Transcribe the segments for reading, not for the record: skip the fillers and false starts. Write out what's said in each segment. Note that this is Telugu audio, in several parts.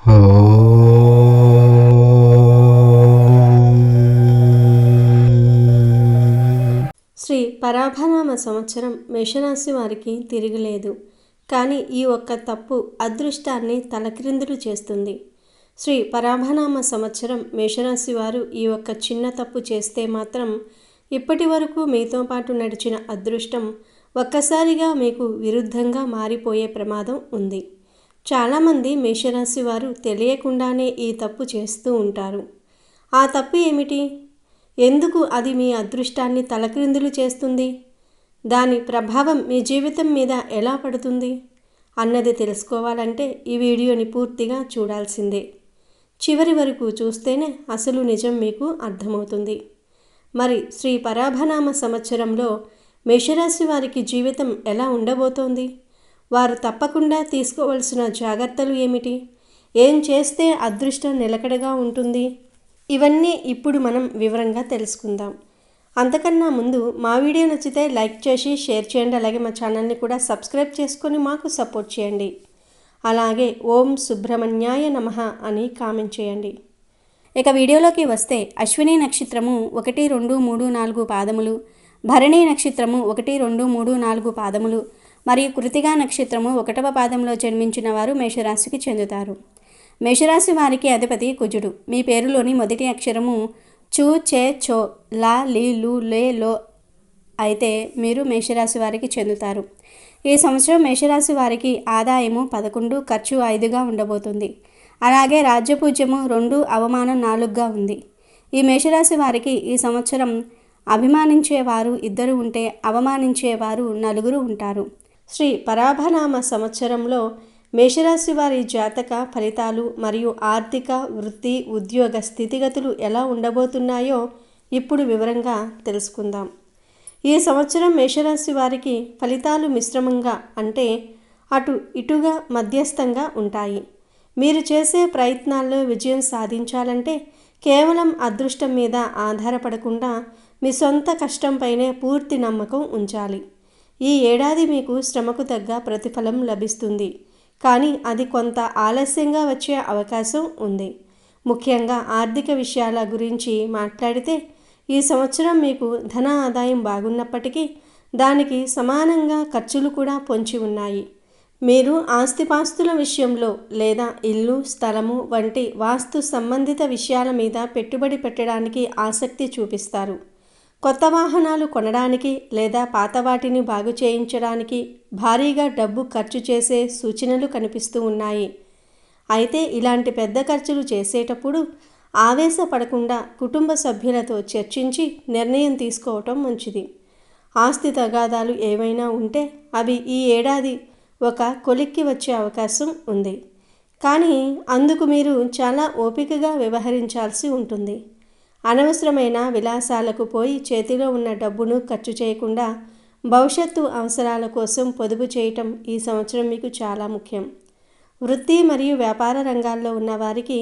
శ్రీ పరాభనామ సంవత్సరం మేషరాశి వారికి తిరిగిలేదు. కానీ ఈ ఒక్క తప్పు అదృష్టాన్ని తలక్రిందులు చేస్తుంది. శ్రీ పరాభనామ సంవత్సరం మేషరాశి వారు ఈ ఒక్క చిన్న తప్పు చేస్తే మాత్రం ఇప్పటి వరకు మీతో పాటు నడిచిన అదృష్టం ఒక్కసారిగా మీకు విరుద్ధంగా మారిపోయే ప్రమాదం ఉంది. చాలామంది మేషరాశి వారు తెలియకుండానే ఈ తప్పు చేస్తూ ఉంటారు. ఆ తప్పు ఏమిటి? ఎందుకు అది మీ అదృష్టాన్ని తలక్రిందులు చేస్తుంది? దాని ప్రభావం మీ జీవితం మీద ఎలా పడుతుంది అన్నది తెలుసుకోవాలంటే ఈ వీడియోని పూర్తిగా చూడాల్సిందే. చివరి వరకు చూస్తేనే అసలు నిజం మీకు అర్థమవుతుంది. మరి శ్రీ పరాభనామ సంవత్సరంలో మేషరాశి వారికి జీవితం ఎలా ఉండబోతోంది? వారు తప్పకుండా తీసుకోవలసిన జాగ్రత్తలు ఏమిటి? ఏం చేస్తే అదృష్టం నిలకడగా ఉంటుంది? ఇవన్నీ ఇప్పుడు మనం వివరంగా తెలుసుకుందాం. అంతకన్నా ముందు మా వీడియో నచ్చితే లైక్ చేసి షేర్ చేయండి. అలాగే మా ఛానల్ని కూడా సబ్స్క్రైబ్ చేసుకొని మాకు సపోర్ట్ చేయండి. అలాగే ఓం సుబ్రహ్మణ్యాయ నమః అని కామెంట్ చేయండి. ఇక వీడియోలోకి వస్తే అశ్విని నక్షత్రము 1, 2, 3, 4 పాదములు, భరణి నక్షత్రము 1, 2, 3, 4 పాదములు మరియు కృతికా నక్షత్రము 1వ పాదంలో జన్మించిన వారు మేషరాశికి చెందుతారు. మేషరాశి వారికి అధిపతి కుజుడు. మీ పేరులోని మొదటి అక్షరము చూ, చే, చో, లా, లీ, లు, లే, లో అయితే మీరు మేషరాశి వారికి చెందుతారు. ఈ సంవత్సరం మేషరాశి వారికి ఆదాయము 11, ఖర్చు 5గా ఉండబోతుంది. అలాగే రాజ్యపూజ్యము 2, అవమానం 4గా ఉంది. ఈ మేషరాశి వారికి ఈ సంవత్సరం అభిమానించేవారు 2 ఉంటే అవమానించేవారు 4 ఉంటారు. శ్రీ పరాభనామ సంవత్సరంలో మేషరాశి వారి జాతక ఫలితాలు మరియు ఆర్థిక, వృత్తి, ఉద్యోగ స్థితిగతులు ఎలా ఉండబోతున్నాయో ఇప్పుడు వివరంగా తెలుసుకుందాం. ఈ సంవత్సరం మేషరాశి వారికి ఫలితాలు మిశ్రమంగా అంటే అటు ఇటుగా మధ్యస్థంగా ఉంటాయి. మీరు చేసే ప్రయత్నాల్లో విజయం సాధించాలంటే కేవలం అదృష్టం మీద ఆధారపడకుండా మీ సొంత కష్టంపైనే పూర్తి నమ్మకం ఉంచాలి. ఈ ఏడాది మీకు శ్రమకు తగ్గ ప్రతిఫలం లభిస్తుంది. కానీ అది కొంత ఆలస్యంగా వచ్చే అవకాశం ఉంది. ముఖ్యంగా ఆర్థిక విషయాల గురించి మాట్లాడితే ఈ సంవత్సరం మీకు ధన ఆదాయం బాగున్నప్పటికీ దానికి సమానంగా ఖర్చులు కూడా పొంచి ఉన్నాయి. మీరు ఆస్తిపాస్తుల విషయంలో లేదా ఇల్లు, స్థలము వంటి వాస్తు సంబంధిత విషయాల మీద పెట్టుబడి పెట్టడానికి ఆసక్తి చూపిస్తారు. కొత్త వాహనాలు కొనడానికి లేదా పాత వాటిని బాగు చేయించడానికి భారీగా డబ్బు ఖర్చు చేసే సూచనలు కనిపిస్తూ ఉన్నాయి. అయితే ఇలాంటి పెద్ద ఖర్చులు చేసేటప్పుడు ఆవేశపడకుండా కుటుంబ సభ్యులతో చర్చించి నిర్ణయం తీసుకోవటం మంచిది. ఆస్తి తగాదాలు ఏవైనా ఉంటే అవి ఈ ఏడాది ఒక కొలిక్కి వచ్చే అవకాశం ఉంది. కానీ అందుకు మీరు చాలా ఓపికగా వ్యవహరించాల్సి ఉంటుంది. అనవసరమైన విలాసాలకు పోయి చేతిలో ఉన్న డబ్బును ఖర్చు చేయకుండా భవిష్యత్తు అవసరాల కోసం పొదుపు చేయటం ఈ సంవత్సరం మీకు చాలా ముఖ్యం. వృత్తి మరియు వ్యాపార రంగాల్లో ఉన్న వారికి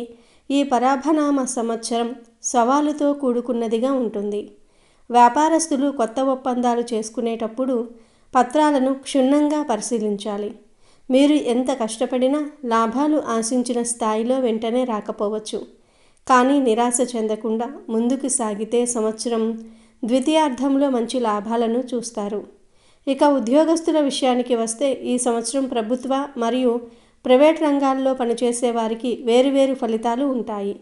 ఈ పరాభనామ సంవత్సరం సవాలుతో కూడుకున్నదిగా ఉంటుంది. వ్యాపారస్తులు కొత్త ఒప్పందాలు చేసుకునేటప్పుడు పత్రాలను క్షుణ్ణంగా పరిశీలించాలి. మీరు ఎంత కష్టపడినా లాభాలు ఆశించిన స్థాయిలో వెంటనే రాకపోవచ్చు. కానీ నిరాశ చెందకుండా ముందుకు సాగితే సంవత్సరం ద్వితీయార్థంలో మంచి లాభాలను చూస్తారు. ఇక ఉద్యోగస్తుల విషయానికి వస్తే ఈ సంవత్సరం ప్రభుత్వ మరియు ప్రైవేట్ రంగాల్లో పనిచేసే వారికి వేరువేరు ఫలితాలు ఉంటాయి.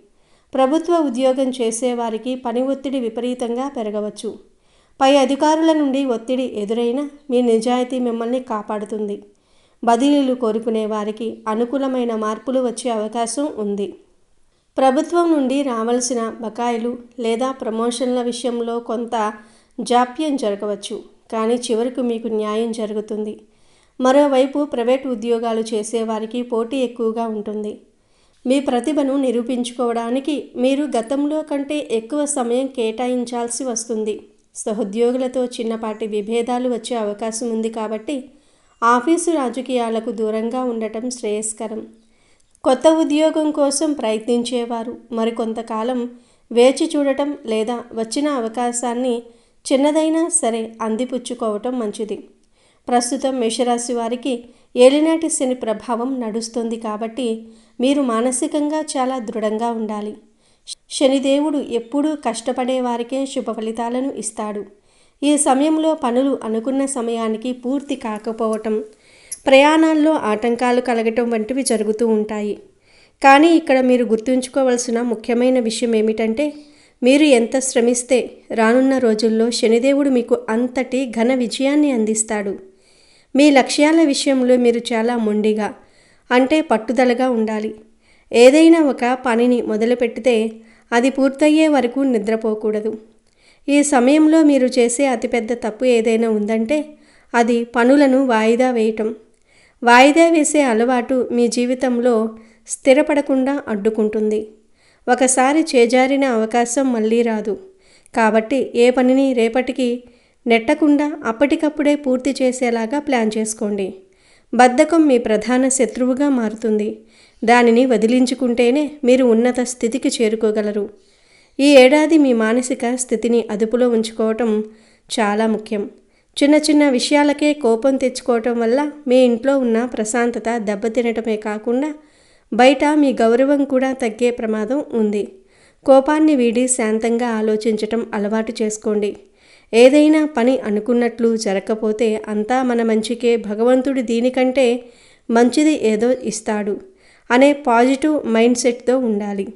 ప్రభుత్వ ఉద్యోగం చేసేవారికి పని ఒత్తిడి విపరీతంగా పెరగవచ్చు. పై అధికారుల నుండి ఒత్తిడి ఎదురైనా మీ నిజాయితీ మిమ్మల్ని కాపాడుతుంది. బదిలీలు కోరుకునే వారికి అనుకూలమైన మార్పులు వచ్చే అవకాశం ఉంది. ప్రభుత్వం నుండి రావాల్సిన బకాయిలు లేదా ప్రమోషన్ల విషయంలో కొంత జాప్యం జరగవచ్చు. కానీ చివరకు మీకు న్యాయం జరుగుతుంది. మరోవైపు ప్రైవేట్ ఉద్యోగాలు చేసేవారికి పోటీ ఎక్కువగా ఉంటుంది. మీ ప్రతిభను నిరూపించుకోవడానికి మీరు గతంలో కంటే ఎక్కువ సమయం కేటాయించాల్సి వస్తుంది. సహోద్యోగులతో చిన్నపాటి విభేదాలు వచ్చే అవకాశం ఉంది కాబట్టి ఆఫీసు రాజకీయాలకు దూరంగా ఉండటం శ్రేయస్కరం. కొత్త ఉద్యోగం కోసం ప్రయత్నించేవారు మరికొంతకాలం వేచి చూడటం లేదా వచ్చిన అవకాశాన్ని చిన్నదైనా సరే అందిపుచ్చుకోవటం మంచిది. ప్రస్తుతం మేషరాశి వారికి ఏలినాటి శని ప్రభావం నడుస్తుంది కాబట్టి మీరు మానసికంగా చాలా దృఢంగా ఉండాలి. శనిదేవుడు ఎప్పుడూ కష్టపడే వారికే శుభ ఫలితాలను ఇస్తాడు. ఈ సమయంలో పనులు అనుకున్న సమయానికి పూర్తి కాకపోవటం, ప్రయాణాల్లో ఆటంకాలు కలగటం వంటివి జరుగుతూ ఉంటాయి. కానీ ఇక్కడ మీరు గుర్తుంచుకోవాల్సిన ముఖ్యమైన విషయం ఏమిటంటే, మీరు ఎంత శ్రమిస్తే రానున్న రోజుల్లో శనిదేవుడు మీకు అంతటి ఘన విజయాన్ని అందిస్తాడు. మీ లక్ష్యాల విషయంలో మీరు చాలా మొండిగా, అంటే పట్టుదలగా ఉండాలి. ఏదైనా ఒక పనిని మొదలుపెట్టితే అది పూర్తయ్యే వరకు నిద్రపోకూడదు. ఈ సమయంలో మీరు చేసే అతిపెద్ద తప్పు ఏదైనా ఉందంటే అది పనులను వాయిదా వేయటం. వాయిదా వేసే అలవాటు మీ జీవితంలో స్థిరపడకుండా అడ్డుకుంటుంది. ఒకసారి చేజారిన అవకాశం మళ్ళీ రాదు. కాబట్టి ఏ పనిని రేపటికి నెట్టకుండా అప్పటికప్పుడే పూర్తి చేసేలాగా ప్లాన్ చేసుకోండి. బద్ధకం మీ ప్రధాన శత్రువుగా మారుతుంది. దానిని వదిలించుకుంటేనే మీరు ఉన్నత స్థితికి చేరుకోగలరు. ఈ ఏడాది మీ మానసిక స్థితిని అదుపులో ఉంచుకోవటం చాలా ముఖ్యం. చిన్న చిన్న విషయాలకే కోపం తెచ్చుకోవటం వల్ల మీ ఇంట్లో ఉన్న ప్రశాంతత దెబ్బతినటమే కాకుండా బయట మీ గౌరవం కూడా తగ్గే ప్రమాదం ఉంది. కోపాన్ని వీడి శాంతంగా ఆలోచించటం అలవాటు చేసుకోండి. ఏదైనా పని అనుకున్నట్లు జరగకపోతే అంతా మన మంచికే, భగవంతుడు దీనికంటే మంచిది ఏదో ఇస్తాడు అనే పాజిటివ్ మైండ్ సెట్తో ఉండాలి.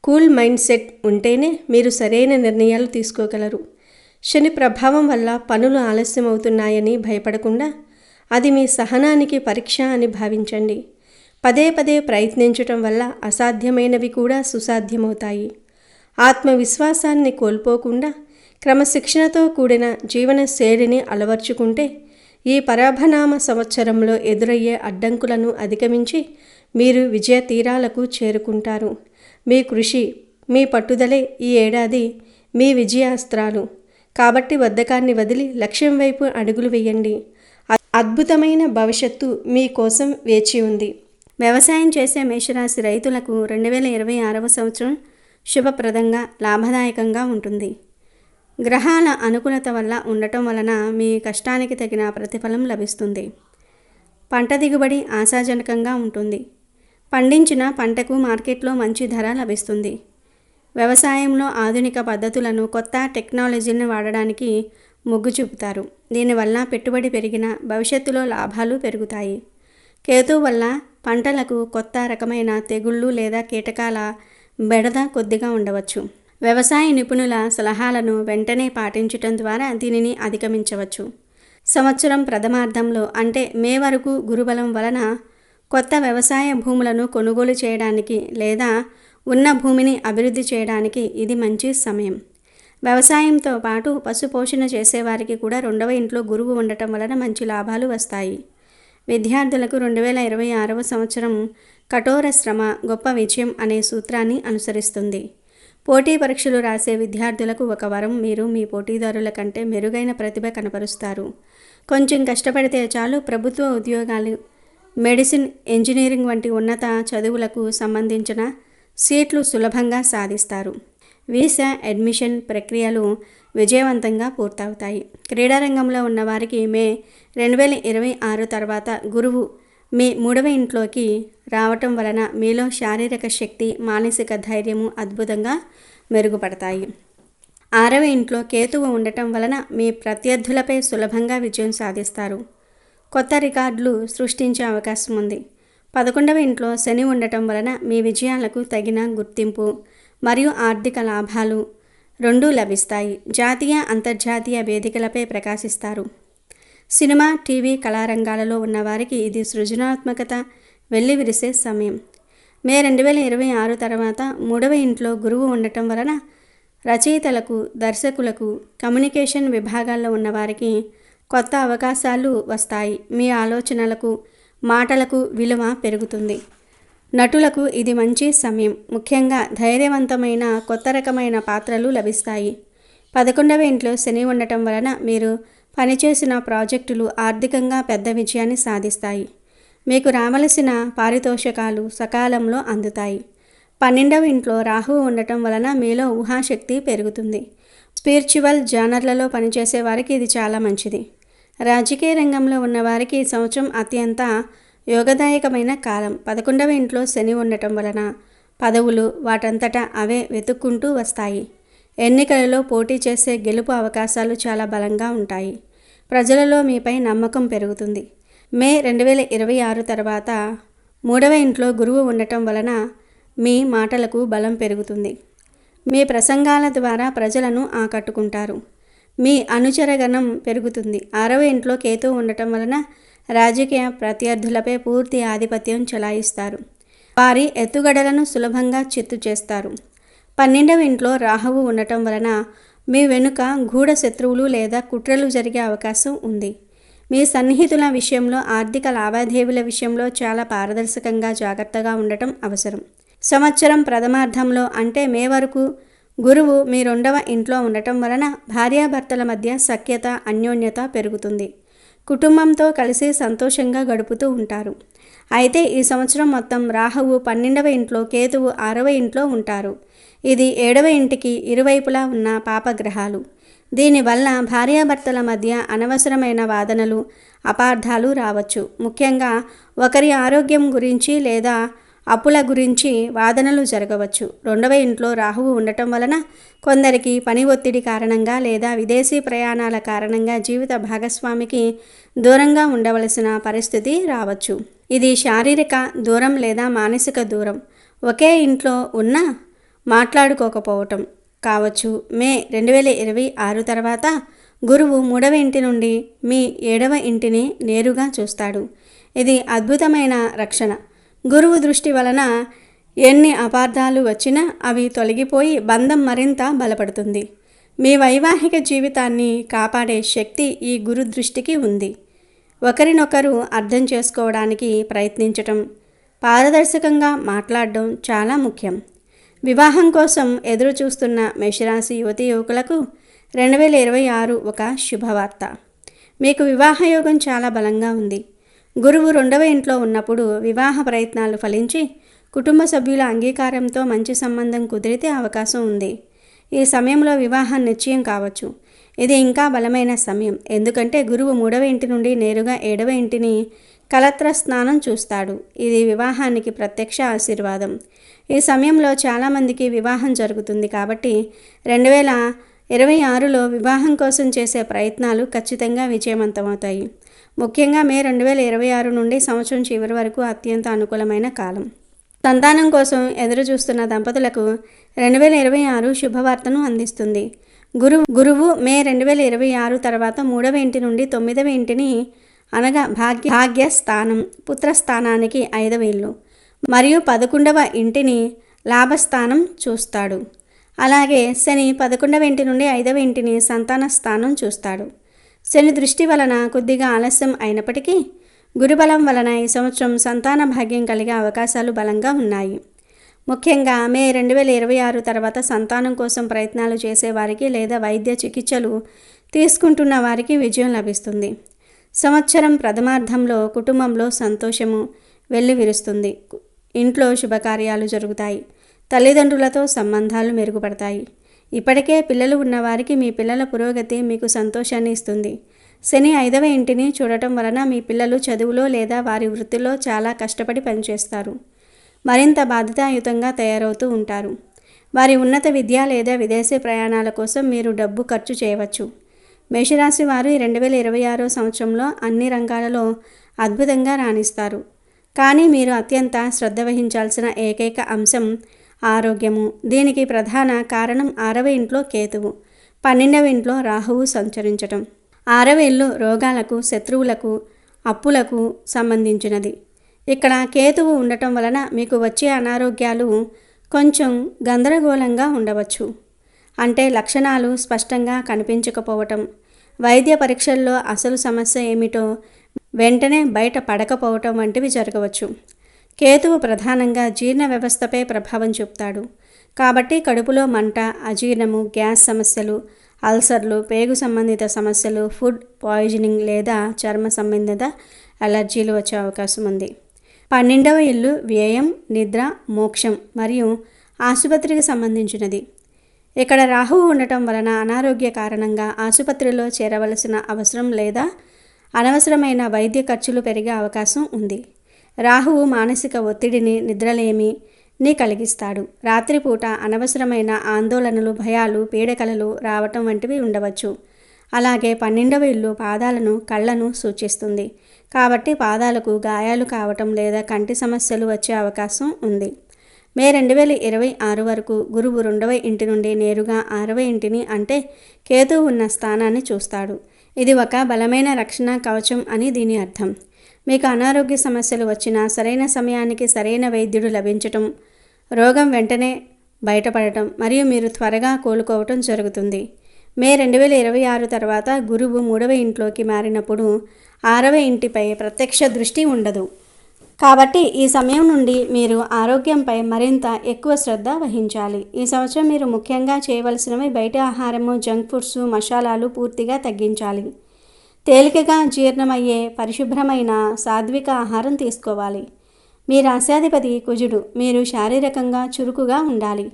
కూల్ మైండ్ సెట్ ఉంటేనే మీరు సరైన నిర్ణయాలు తీసుకోగలరు. శని ప్రభావం వల్ల పనులు ఆలస్యం అవుతున్నాయని భయపడకుండా అది మీ సహనానికి పరీక్ష అని భావించండి. పదే పదే ప్రయత్నించటం వల్ల అసాధ్యమైనవి కూడా సుసాధ్యమవుతాయి. ఆత్మవిశ్వాసాన్ని కోల్పోకుండా క్రమశిక్షణతో కూడిన జీవన శైలిని అలవర్చుకుంటే ఈ పరాభనామ సంవత్సరంలో ఎదురయ్యే అడ్డంకులను అధిగమించి మీరు విజయ తీరాలకు చేరుకుంటారు. మీ కృషి, మీ పట్టుదలే ఈ ఏడాది మీ విజయాస్త్రాలు. కాబట్టి బద్ధకాన్ని వదిలి లక్ష్యం వైపు అడుగులు వేయండి. అద్భుతమైన భవిష్యత్తు మీకోసం వేచి ఉంది. వ్యవసాయం చేసే మేషరాశి రైతులకు 2026వ సంవత్సరం శుభప్రదంగా, లాభదాయకంగా ఉంటుంది. గ్రహాల అనుకూలత వల్ల ఉండటం వలన మీ కష్టానికి తగిన ప్రతిఫలం లభిస్తుంది. పంట దిగుబడి ఆశాజనకంగా ఉంటుంది. పండించిన పంటకు మార్కెట్లో మంచి ధర లభిస్తుంది. వ్యవసాయంలో ఆధునిక పద్ధతులను, కొత్త టెక్నాలజీని వాడడానికి మొగ్గు చూపుతారు. దీనివల్ల పెట్టుబడి పెరిగిన భవిష్యత్తులో లాభాలు పెరుగుతాయి. కేతు వల్ల పంటలకు కొత్త రకమైన తెగుళ్ళు లేదా కీటకాల బెడద కొద్దిగా ఉండవచ్చు. వ్యవసాయ నిపుణుల సలహాలను వెంటనే పాటించటం ద్వారా దీనిని అధిగమించవచ్చు. సంవత్సరం ప్రథమార్థంలో అంటే మే వరకు గురుబలం వలన కొత్త వ్యవసాయ భూములను కొనుగోలు చేయడానికి లేదా ఉన్న భూమిని అభివృద్ధి చేయడానికి ఇది మంచి సమయం. వ్యవసాయంతో పాటు పశుపోషణ చేసేవారికి కూడా 2వ ఇంట్లో గురువు ఉండటం వలన మంచి లాభాలు వస్తాయి. విద్యార్థులకు 2026వ సంవత్సరం కఠోర శ్రమ గొప్ప విజయం అనే సూత్రాన్ని అనుసరిస్తుంది. పోటీ పరీక్షలు రాసే విద్యార్థులకు ఒక వరం, మీరు మీ పోటీదారుల కంటే మెరుగైన ప్రతిభ కనపరుస్తారు. కొంచెం కష్టపడితే చాలు ప్రభుత్వ ఉద్యోగాలు, మెడిసిన్, ఇంజనీరింగ్ వంటి ఉన్నత చదువులకు సంబంధించిన సీట్లు సులభంగా సాధిస్తారు. వీసా అడ్మిషన్ ప్రక్రియలు విజయవంతంగా పూర్తవుతాయి. క్రీడారంగంలో ఉన్నవారికి మే 2026 తర్వాత గురువు మీ 3వ ఇంట్లోకి రావటం వలన మీలో శారీరక శక్తి, మానసిక ధైర్యము అద్భుతంగా మెరుగుపడతాయి. 6వ ఇంట్లో కేతువు ఉండటం వలన మీ ప్రత్యర్థులపై సులభంగా విజయం సాధిస్తారు. కొత్త రికార్డులు సృష్టించే అవకాశం ఉంది. 11వ ఇంట్లో శని ఉండటం వలన మీ విజయాలకు తగిన గుర్తింపు మరియు ఆర్థిక లాభాలు రెండూ లభిస్తాయి. జాతీయ, అంతర్జాతీయ వేదికలపై ప్రకాశిస్తారు. సినిమా, టీవీ, కళారంగాలలో ఉన్నవారికి ఇది సృజనాత్మకత వెల్లివిరిసే సమయం. మే 2026 తర్వాత 3వ ఇంట్లో గురువు ఉండటం వలన రచయితలకు, దర్శకులకు, కమ్యూనికేషన్ విభాగాల్లో ఉన్నవారికి కొత్త అవకాశాలు వస్తాయి. మీ ఆలోచనలకు, మాటలకు విలువ పెరుగుతుంది. నటులకు ఇది మంచి సమయం. ముఖ్యంగా ధైర్యవంతమైన కొత్త రకమైన పాత్రలు లభిస్తాయి. 11వ ఇంట్లో శని ఉండటం వలన మీరు పనిచేసిన ప్రాజెక్టులు ఆర్థికంగా పెద్ద విజయాన్ని సాధిస్తాయి. మీకు రావలసిన పారితోషికాలు సకాలంలో అందుతాయి. 12వ ఇంట్లో రాహువు ఉండటం వలన మీలో ఊహాశక్తి పెరుగుతుంది. స్పిరిచువల్ జానర్లలో పనిచేసే వారికి ఇది చాలా మంచిది. రాజకీయ రంగంలో ఉన్నవారికి ఈ సంవత్సరం అత్యంత యోగదాయకమైన కాలం. 11వ ఇంట్లో శని ఉండటం వలన పదవులు వాటంతటా అవే వెతుక్కుంటూ వస్తాయి. ఎన్నికలలో పోటీ చేసే గెలుపు అవకాశాలు చాలా బలంగా ఉంటాయి. ప్రజలలో మీపై నమ్మకం పెరుగుతుంది. మే 2026 తర్వాత 3వ ఇంట్లో గురువు ఉండటం వలన మీ మాటలకు బలం పెరుగుతుంది. మీ ప్రసంగాల ద్వారా ప్రజలను ఆకట్టుకుంటారు. మీ అనుచరగణం పెరుగుతుంది. 6వ ఇంట్లో కేతువు ఉండటం వలన రాజకీయ ప్రత్యర్థులపై పూర్తి ఆధిపత్యం చెలాయిస్తారు. వారి ఎత్తుగడలను సులభంగా చిత్తు చేస్తారు. 12వ ఇంట్లో రాహువు ఉండటం వలన మీ వెనుక గూఢ శత్రువులు లేదా కుట్రలు జరిగే అవకాశం ఉంది. మీ సన్నిహితుల విషయంలో ఆర్థిక లావాదేవీల విషయంలో చాలా పారదర్శకంగా జాగ్రత్తగా ఉండటం అవసరం. సంవత్సరం ప్రథమార్థంలో అంటే మే వరకు గురువు మీ 2వ ఇంట్లో ఉండటం వలన భార్యాభర్తల మధ్య సఖ్యత అన్యోన్యత పెరుగుతుంది. కుటుంబంతో కలిసి సంతోషంగా గడుపుతూ ఉంటారు. అయితే ఈ సంవత్సరం మొత్తం రాహువు 12వ ఇంట్లో, కేతువు 6వ ఇంట్లో ఉంటారు. ఇది 7వ ఇంటికి ఇరువైపులా ఉన్న పాపగ్రహాలు. దీనివల్ల భార్యాభర్తల మధ్య అనవసరమైన వాదనలు, అపార్థాలు రావచ్చు. ముఖ్యంగా ఒకరి ఆరోగ్యం గురించి లేదా అప్పుల గురించి వాదనలు జరగవచ్చు. 2వ ఇంట్లో రాహువు ఉండటం వలన కొందరికి పని ఒత్తిడి కారణంగా లేదా విదేశీ ప్రయాణాల కారణంగా జీవిత భాగస్వామికి దూరంగా ఉండవలసిన పరిస్థితి రావచ్చు. ఇది శారీరక దూరం లేదా మానసిక దూరం. ఒకే ఇంట్లో ఉన్నా మాట్లాడుకోకపోవటం కావచ్చు. మే 2026 తర్వాత గురువు 3వ ఇంటి నుండి మీ 7వ ఇంటిని నేరుగా చూస్తాడు. ఇది అద్భుతమైన రక్షణ. గురువు దృష్టి వలన ఎన్ని అపార్థాలు వచ్చినా అవి తొలగిపోయి బంధం మరింత బలపడుతుంది. మీ వైవాహిక జీవితాన్ని కాపాడే శక్తి ఈ గురు దృష్టికి ఉంది. ఒకరినొకరు అర్థం చేసుకోవడానికి ప్రయత్నించటం, పారదర్శకంగా మాట్లాడడం చాలా ముఖ్యం. వివాహం కోసం ఎదురు చూస్తున్న మేషరాశి యువతీ యువకులకు 2026 ఒక శుభవార్త. మీకు వివాహయోగం చాలా బలంగా ఉంది. గురువు 2వ ఇంట్లో ఉన్నప్పుడు వివాహ ప్రయత్నాలు ఫలించి కుటుంబ సభ్యుల అంగీకారంతో మంచి సంబంధం కుదిరితే అవకాశం ఉంది. ఈ సమయంలో వివాహం నిశ్చయం కావచ్చు. ఇది ఇంకా బలమైన సమయం, ఎందుకంటే గురువు 3వ ఇంటి నుండి నేరుగా 7వ ఇంటిని కలత్ర స్నానం చూస్తాడు. ఇది వివాహానికి ప్రత్యక్ష ఆశీర్వాదం. ఈ సమయంలో చాలామందికి వివాహం జరుగుతుంది. కాబట్టి 2026లో వివాహం కోసం చేసే ప్రయత్నాలు ఖచ్చితంగా విజయవంతమవుతాయి. ముఖ్యంగా మే 2026 నుండి సంవత్సరం చివరి వరకు అత్యంత అనుకూలమైన కాలం. సంతానం కోసం ఎదురు చూస్తున్న దంపతులకు 2026 శుభవార్తను అందిస్తుంది. గురువు మే 2026 తర్వాత 3వ ఇంటి నుండి 9వ ఇంటిని అనగా భాగ్యస్థానం, పుత్రస్థానానికి 5వ ఇల్లు మరియు 11వ ఇంటిని లాభస్థానం చూస్తాడు. అలాగే శని 11వ ఇంటి నుండి 5వ ఇంటిని సంతాన స్థానం చూస్తాడు. శని దృష్టి వలన కొద్దిగా ఆలస్యం అయినప్పటికీ గురుబలం వలన ఈ సంవత్సరం సంతాన భాగ్యం కలిగే అవకాశాలు బలంగా ఉన్నాయి. ముఖ్యంగా మే 2026 తర్వాత సంతానం కోసం ప్రయత్నాలు చేసేవారికి లేదా వైద్య చికిత్సలు తీసుకుంటున్న వారికి విజయం లభిస్తుంది. సంవత్సరం ప్రథమార్థంలో కుటుంబంలో సంతోషము వెల్లివిరుస్తుంది. ఇంట్లో శుభకార్యాలు జరుగుతాయి. తల్లిదండ్రులతో సంబంధాలు మెరుగుపడతాయి. ఇప్పటికే పిల్లలు ఉన్నవారికి మీ పిల్లల పురోగతి మీకు సంతోషాన్ని ఇస్తుంది. శని 5వ ఇంటిని చూడటం వలన మీ పిల్లలు చదువులో లేదా వారి వృత్తిలో చాలా కష్టపడి పనిచేస్తారు. మరింత బాధ్యతాయుతంగా తయారవుతూ ఉంటారు. వారి ఉన్నత విద్య లేదా విదేశీ ప్రయాణాల కోసం మీరు డబ్బు ఖర్చు చేయవచ్చు. మేషరాశి వారు 2026 సంవత్సరంలో అన్ని రంగాలలో అద్భుతంగా రాణిస్తారు. కానీ మీరు అత్యంత శ్రద్ధ వహించాల్సిన ఏకైక అంశం ఆరోగ్యము. దీనికి ప్రధాన కారణం 6వ ఇంట్లో కేతువు, 12వ ఇంట్లో రాహువు సంచరించటం. 6వ ఇల్లు రోగాలకు, శత్రువులకు, అప్పులకు సంబంధించినది. ఇక్కడ కేతువు ఉండటం వలన మీకు వచ్చే అనారోగ్యాలు కొంచెం గందరగోళంగా ఉండవచ్చు. అంటే లక్షణాలు స్పష్టంగా కనిపించకపోవటం, వైద్య పరీక్షల్లో అసలు సమస్య ఏమిటో వెంటనే బయట పడకపోవటం వంటివి జరగవచ్చు. కేతువు ప్రధానంగా జీర్ణ వ్యవస్థపై ప్రభావం చూపుతాడు. కాబట్టి కడుపులో మంట, అజీర్ణము, గ్యాస్ సమస్యలు, అల్సర్లు, పేగు సంబంధిత సమస్యలు, ఫుడ్ పాయిజనింగ్ లేదా చర్మ సంబంధిత అలర్జీలు వచ్చే అవకాశం ఉంది. 12వ ఇల్లు వ్యయం, నిద్ర, మోక్షం మరియు ఆసుపత్రికి సంబంధించినది. ఇక్కడ రాహువు ఉండటం వలన అనారోగ్య కారణంగా ఆసుపత్రిలో చేరవలసిన అవసరం లేదా అనవసరమైన వైద్య ఖర్చులు పెరిగే అవకాశం ఉంది. రాహువు మానసిక ఒత్తిడిని, నిద్రలేమిని కలిగిస్తాడు. రాత్రిపూట అనవసరమైన ఆందోళనలు, భయాలు, పీడకలలు రావటం వంటివి ఉండవచ్చు. అలాగే 12వ ఇల్లు పాదాలను, కళ్ళను సూచిస్తుంది. కాబట్టి పాదాలకు గాయాలు కావటం లేదా కంటి సమస్యలు వచ్చే అవకాశం ఉంది. మే 2026 వరకు గురువు 2వ ఇంటి నుండి నేరుగా 6వ ఇంటిని, అంటే కేతువు ఉన్న స్థానాన్ని చూస్తాడు. ఇది ఒక బలమైన రక్షణ కవచం అని దీని అర్థం. మీకు అనారోగ్య సమస్యలు వచ్చినా సరైన సమయానికి సరైన వైద్యుడు లభించటం, రోగం వెంటనే బయటపడటం మరియు మీరు త్వరగా కోలుకోవటం జరుగుతుంది. మే 2026 తర్వాత గురువు 3వ ఇంట్లోకి మారినప్పుడు 6వ ఇంటిపై ప్రత్యక్ష దృష్టి ఉండదు. కాబట్టి ఈ సమయం నుండి మీరు ఆరోగ్యంపై మరింత ఎక్కువ శ్రద్ధ వహించాలి. ఈ సంవత్సరం మీరు ముఖ్యంగా చేయవలసినవి బయట ఆహారము, జంక్ ఫుడ్స్, మసాలాలు పూర్తిగా తగ్గించాలి. తేలికగా జీర్ణమయ్యే పరిశుభ్రమైన సాత్విక ఆహారం తీసుకోవాలి. మీ రాశ్యాధిపతి కుజుడు. మీరు శారీరకంగా చురుకుగా ఉండాలి.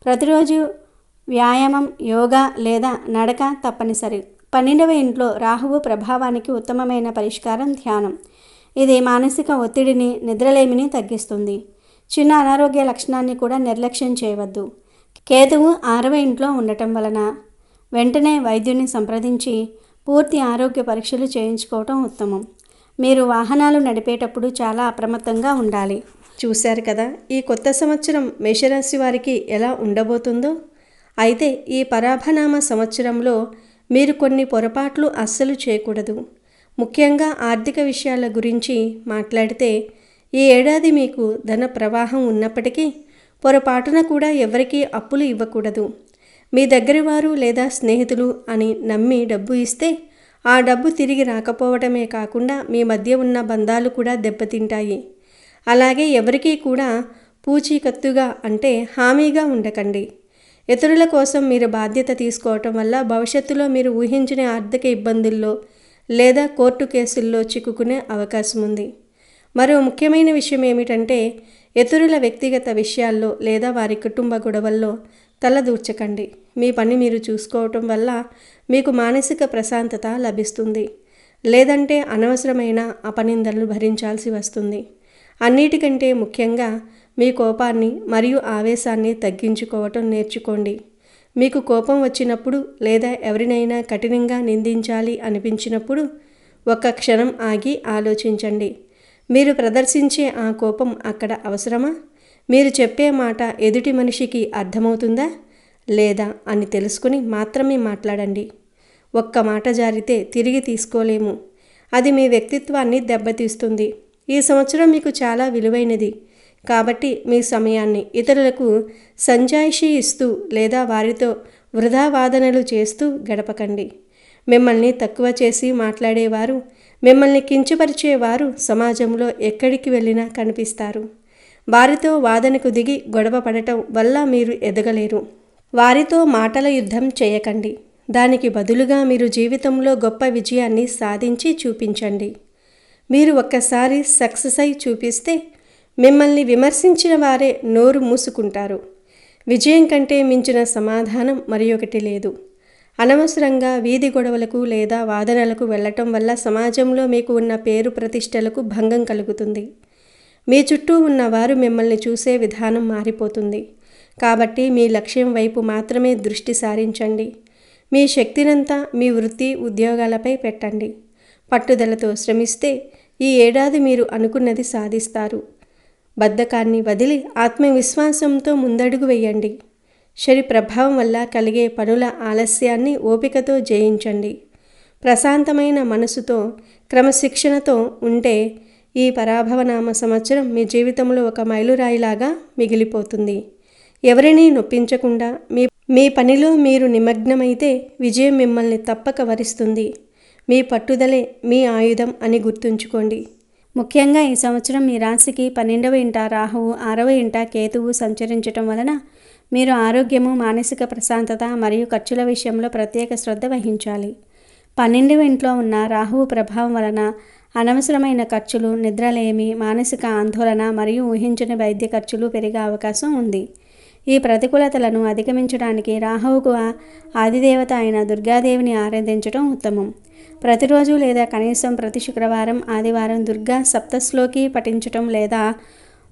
ప్రతిరోజు వ్యాయామం, యోగా లేదా నడక తప్పనిసరి. 12వ ఇంట్లో రాహువు ప్రభావానికి ఉత్తమమైన పరిష్కారం ధ్యానం. ఇది మానసిక ఒత్తిడిని, నిద్రలేమిని తగ్గిస్తుంది. చిన్న అనారోగ్య లక్షణాన్ని కూడా నిర్లక్ష్యం చేయవద్దు. కేతువు 6వ ఇంట్లో ఉండటం వలన వెంటనే వైద్యుని సంప్రదించి పూర్తి ఆరోగ్య పరీక్షలు చేయించుకోవటం ఉత్తమం. మీరు వాహనాలు నడిపేటప్పుడు చాలా అప్రమత్తంగా ఉండాలి. చూశారు కదా ఈ కొత్త సంవత్సరం మేషరాశి వారికి ఎలా ఉండబోతుందో. అయితే ఈ పరాభనామ సంవత్సరంలో మీరు కొన్ని పొరపాట్లు అస్సలు చేయకూడదు. ముఖ్యంగా ఆర్థిక విషయాల గురించి మాట్లాడితే ఈ ఏడాది మీకు ధన ప్రవాహం ఉన్నప్పటికీ పొరపాటున కూడా ఎవరికీ అప్పులు ఇవ్వకూడదు. మీ దగ్గర వారు లేదా స్నేహితులు అని నమ్మి డబ్బు ఇస్తే ఆ డబ్బు తిరిగి రాకపోవడమే కాకుండా మీ మధ్య ఉన్న బంధాలు కూడా దెబ్బతింటాయి. అలాగే ఎవరికీ కూడా పూచీకత్తుగా, అంటే హామీగా ఉండకండి. ఇతరుల కోసం మీరు బాధ్యత తీసుకోవటం వల్ల భవిష్యత్తులో మీరు ఊహించిన ఆర్థిక ఇబ్బందుల్లో లేదా కోర్టు కేసుల్లో చిక్కుకునే అవకాశం ఉంది. మరో ముఖ్యమైన విషయం ఏమిటంటే ఇతరుల వ్యక్తిగత విషయాల్లో లేదా వారి కుటుంబ గొడవల్లో తలదూర్చకండి. మీ పని మీరు చూసుకోవటం వల్ల మీకు మానసిక ప్రశాంతత లభిస్తుంది. లేదంటే అనవసరమైన అపనిందలను భరించాల్సి వస్తుంది. అన్నిటికంటే ముఖ్యంగా మీ కోపాన్ని మరియు ఆవేశాన్ని తగ్గించుకోవటం నేర్చుకోండి. మీకు కోపం వచ్చినప్పుడు లేదా ఎవరినైనా కఠినంగా నిందించాలి అనిపించినప్పుడు ఒక్క క్షణం ఆగి ఆలోచించండి. మీరు ప్రదర్శించే ఆ కోపం అక్కడ అవసరమా? మీరు చెప్పే మాట ఎదుటి మనిషికి అర్థమవుతుందా లేదా అని తెలుసుకుని మాత్రమే మాట్లాడండి. ఒక్క మాట జారితే తిరిగి తీసుకోలేము. అది మీ వ్యక్తిత్వాన్ని దెబ్బతీస్తుంది. ఈ సంవత్సరం మీకు చాలా విలువైనది. కాబట్టి మీ సమయాన్ని ఇతరులకు సంజాయిషీ ఇస్తూ లేదా వారితో వృధా వాదనలు చేస్తూ గడపకండి. మిమ్మల్ని తక్కువ చేసి మాట్లాడేవారు, మిమ్మల్ని కించపరిచేవారు సమాజంలో ఎక్కడికి వెళ్ళినా కనిపిస్తారు. వారితో వాదనకు దిగి గొడవ పడటం వల్ల మీరు ఎదగలేరు. వారితో మాటల యుద్ధం చేయకండి. దానికి బదులుగా మీరు జీవితంలో గొప్ప విజయాన్ని సాధించి చూపించండి. మీరు ఒక్కసారి సక్సెస్ అయి చూపిస్తే మిమ్మల్ని విమర్శించిన వారే నోరు మూసుకుంటారు. విజయం కంటే మించిన సమాధానం మరి ఒకటి లేదు. అనవసరంగా వీధి గొడవలకు లేదా వాదనలకు వెళ్ళటం వల్ల సమాజంలో మీకు ఉన్న పేరు ప్రతిష్టలకు భంగం కలుగుతుంది. మీ చుట్టూ ఉన్నవారు మిమ్మల్ని చూసే విధానం మారిపోతుంది. కాబట్టి మీ లక్ష్యం వైపు మాత్రమే దృష్టి సారించండి. మీ శక్తినంతా మీ వృత్తి, ఉద్యోగాలపై పెట్టండి. పట్టుదలతో శ్రమిస్తే ఈ ఏడాది మీరు అనుకున్నది సాధిస్తారు. బద్ధకాన్ని వదిలి ఆత్మవిశ్వాసంతో ముందడుగు వేయండి. శని ప్రభావం వల్ల కలిగే పనుల ఆలస్యాన్ని ఓపికతో జయించండి. ప్రశాంతమైన మనసుతో, క్రమశిక్షణతో ఉంటే ఈ పరాభవనామ సంవత్సరం మీ జీవితంలో ఒక మైలురాయిలాగా మిగిలిపోతుంది. ఎవరినీ నొప్పించకుండా మీ పనిలో మీరు నిమగ్నమైతే విజయం మిమ్మల్ని తప్పక వరిస్తుంది. మీ పట్టుదలే మీ ఆయుధం అని గుర్తుంచుకోండి. ముఖ్యంగా ఈ సంవత్సరం మీ రాశికి 12వ ఇంట రాహువు, 6వ ఇంట కేతువు సంచరించటం వలన మీరు ఆరోగ్యము, మానసిక ప్రశాంతత మరియు ఖర్చుల విషయంలో ప్రత్యేక శ్రద్ధ వహించాలి. 12వ ఇంట్లో ఉన్న రాహువు ప్రభావం వలన అనవసరమైన ఖర్చులు, నిద్రలేమి, మానసిక ఆందోళన మరియు ఊహించని వైద్య ఖర్చులు పెరిగే అవకాశం ఉంది. ఈ ప్రతికూలతలను అధిగమించడానికి రాహువుకు ఆదిదేవత అయిన దుర్గాదేవిని ఆరాధించడం ఉత్తమం. ప్రతిరోజు లేదా కనీసం ప్రతి శుక్రవారం, ఆదివారం దుర్గా సప్తశ్లోకి పఠించటం లేదా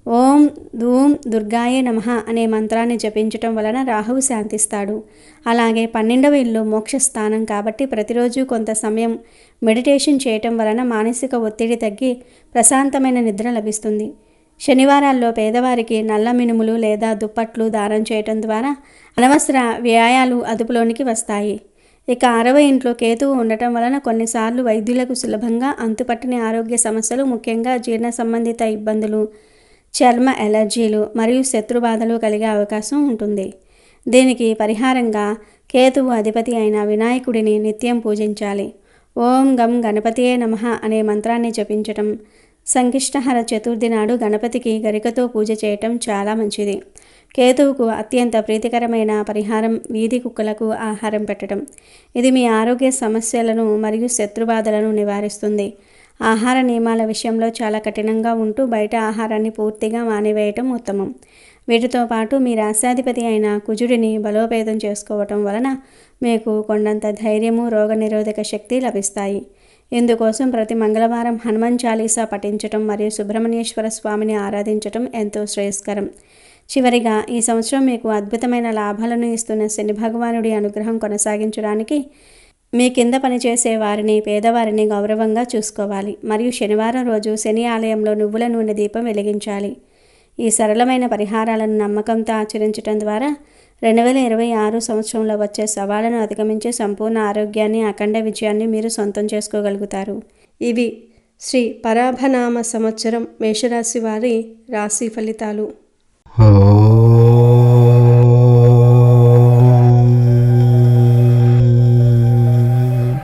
ఓం ధూం దుర్గాయే నమః అనే మంత్రాన్ని జపించటం వలన రాహువు శాంతిస్తాడు. అలాగే 12వ ఇల్లు మోక్షస్థానం కాబట్టి ప్రతిరోజు కొంత సమయం మెడిటేషన్ చేయటం వలన మానసిక ఒత్తిడి తగ్గి ప్రశాంతమైన నిద్ర లభిస్తుంది. శనివారాల్లో పేదవారికి నల్ల మినుములు లేదా దుప్పట్లు దానం చేయటం ద్వారా అనవసర వ్యయాలు అదుపులోనికి వస్తాయి. ఇక 6వ ఇంట్లో కేతువు ఉండటం వలన కొన్నిసార్లు వైద్యులకు సులభంగా అంతుపట్టని ఆరోగ్య సమస్యలు, ముఖ్యంగా జీర్ణ సంబంధిత ఇబ్బందులు, చర్మ ఎలర్జీలు మరియు శత్రుబాధలు కలిగే అవకాశం ఉంటుంది. దీనికి పరిహారంగా కేతువు అధిపతి అయిన వినాయకుడిని నిత్యం పూజించాలి. ఓం గం గణపతియే నమః అనే మంత్రాన్ని జపించటం, సంకష్టహర చతుర్థి నాడు గణపతికి గరికతో పూజ చేయటం చాలా మంచిది. కేతువుకు అత్యంత ప్రీతికరమైన పరిహారం వీధి కుక్కలకు ఆహారం పెట్టడం. ఇది మీ ఆరోగ్య సమస్యలను మరియు శత్రుబాధలను నివారిస్తుంది. ఆహార నియమాల విషయంలో చాలా కఠినంగా ఉంటూ బయట ఆహారాన్ని పూర్తిగా మానివేయటం ఉత్తమం. వీటితో పాటు మీ రాశ్యాధిపతి అయిన కుజుడిని బలోపేతం చేసుకోవటం వలన మీకు కొండంత ధైర్యము, రోగనిరోధక శక్తి లభిస్తాయి. ఇందుకోసం ప్రతి మంగళవారం హనుమాన్ చాలీసా పఠించటం మరియు సుబ్రహ్మణ్యేశ్వర స్వామిని ఆరాధించటం ఎంతో శ్రేయస్కరం. చివరిగా ఈ సంవత్సరం మీకు అద్భుతమైన లాభాలను ఇస్తున్న శని భగవానుడి అనుగ్రహం కొనసాగించడానికి మీ కింద పనిచేసే వారిని, పేదవారిని గౌరవంగా చూసుకోవాలి మరియు శనివారం రోజు శని ఆలయంలో నువ్వుల నూనె దీపం వెలిగించాలి. ఈ సరళమైన పరిహారాలను నమ్మకంతో ఆచరించడం ద్వారా 2026 సంవత్సరంలో వచ్చే సవాళ్లను అధిగమించే సంపూర్ణ ఆరోగ్యాన్ని, అఖండ విజయాన్ని మీరు సొంతం చేసుకోగలుగుతారు. ఇవి శ్రీ పరాభనామ సంవత్సరం మేషరాశి వారి రాశి ఫలితాలు.